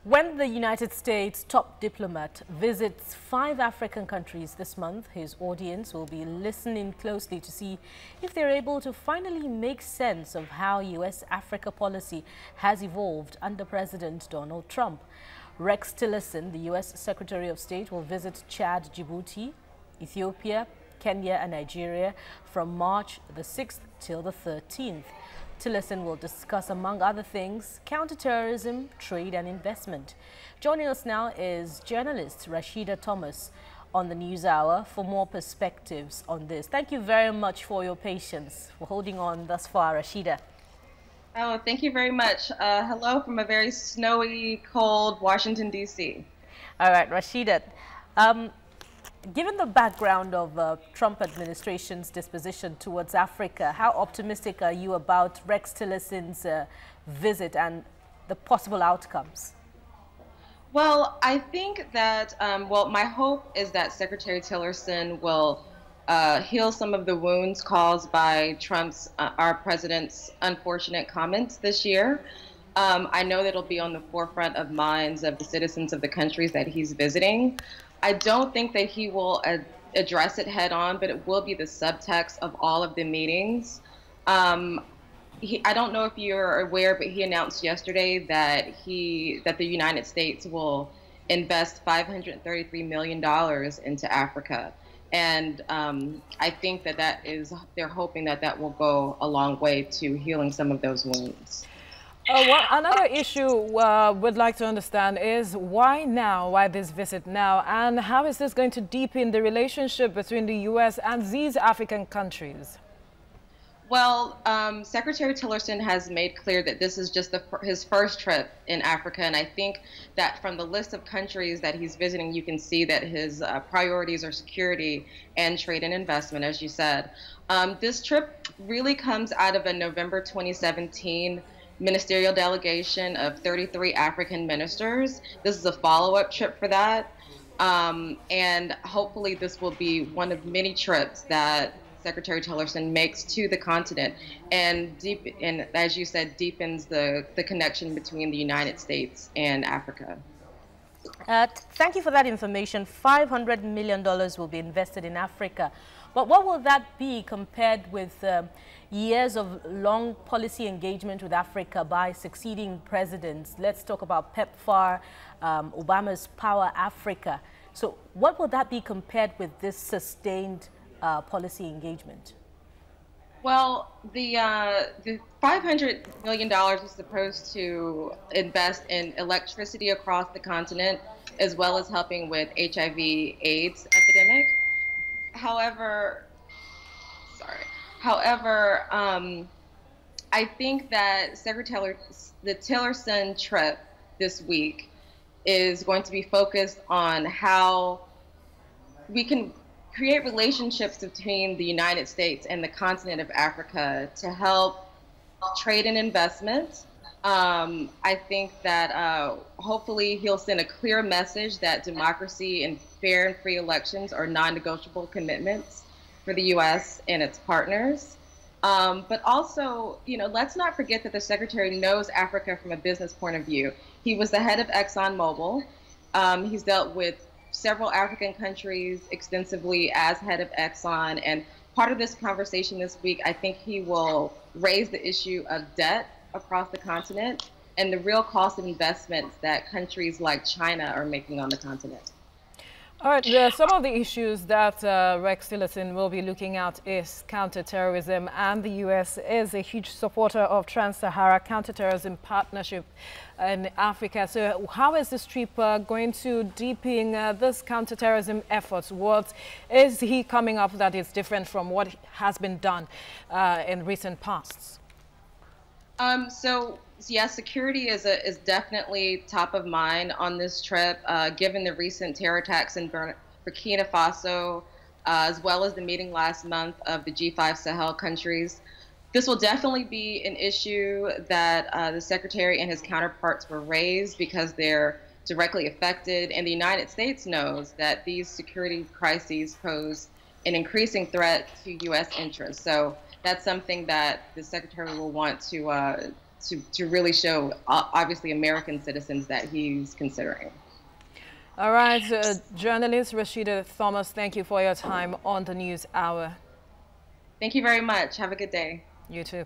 When the United States top diplomat visits 5 African countries this month, his audience will be listening closely to see if they're able to finally make sense of how U.S. Africa policy has evolved under President Donald Trump. Rex Tillerson, the U.S. Secretary of State, will visit Chad, Djibouti, Ethiopia, Kenya and Nigeria from March the 6th till the 13th. Tillerson will discuss, among other things, counterterrorism, trade and investment. Joining us now is journalist Rasheeda Thomas on the News Hour for more perspectives on this. Thank you very much for your patience, for holding on thus far, Rasheeda. Oh, thank you very much. Hello from a very snowy, cold Washington, D.C. All right, Rasheeda. Given the background of Trump administration's disposition towards Africa, how optimistic are you about Rex Tillerson's visit and the possible outcomes? Well, I think that, my hope is that Secretary Tillerson will heal some of the wounds caused by our president's unfortunate comments this year. I know that it'll be on the forefront of minds of the citizens of the countries that he's visiting. I don't think that he will address it head on, but it will be the subtext of all of the meetings. I don't know if you're aware, but he announced yesterday that the United States will invest $533 million into Africa. And I think they're hoping that will go a long way to healing some of those wounds. Another issue we'd like to understand is why now? Why this visit now? And how is this going to deepen the relationship between the U.S. and these African countries? Well, Secretary Tillerson has made clear that this is just his first trip in Africa. And I think that from the list of countries that he's visiting, you can see that his priorities are security and trade and investment, as you said. This trip really comes out of a November 2017 ministerial delegation of 33 African ministers. This is a follow-up trip for that. And hopefully this will be one of many trips that Secretary Tillerson makes to the continent and as you said, deepens the connection between the United States and Africa. Thank you for that information. $500 million will be invested in Africa. But what will that be compared with years of long policy engagement with Africa by succeeding presidents? Let's talk about PEPFAR, Obama's Power Africa. So what will that be compared with this sustained policy engagement? Well, the $500 million is supposed to invest in electricity across the continent, as well as helping with HIV/AIDS epidemic. However, I think that the Tillerson trip this week is going to be focused on how we can create relationships between the United States and the continent of Africa to help trade and investment. I think that hopefully he'll send a clear message that democracy and fair and free elections are non-negotiable commitments for the U.S. and its partners. But also, let's not forget that the Secretary knows Africa from a business point of view. He was the head of ExxonMobil. He's dealt with several African countries extensively as head of Exxon. And part of this conversation this week, I think he will raise the issue of debt across the continent and the real cost of investments that countries like China are making on the continent. All right, some of the issues that Rex Tillerson will be looking at is counterterrorism, and the U.S. is a huge supporter of Trans-Sahara Counterterrorism Partnership in Africa. So how is this trip going to deepen this counterterrorism efforts? What is he coming up that is different from what has been done in recent pasts? Yes, security is definitely top of mind on this trip, given the recent terror attacks in Burkina Faso, as well as the meeting last month of the G5 Sahel countries. This will definitely be an issue that the Secretary and his counterparts will raise because they're directly affected, and the United States knows that these security crises pose an increasing threat to U.S. interests. So that's something that the Secretary will want to to really show, obviously, American citizens that he's considering. All right, journalist Rasheeda Thomas, thank you for your time on the News Hour. Thank you very much. Have a good day. You too.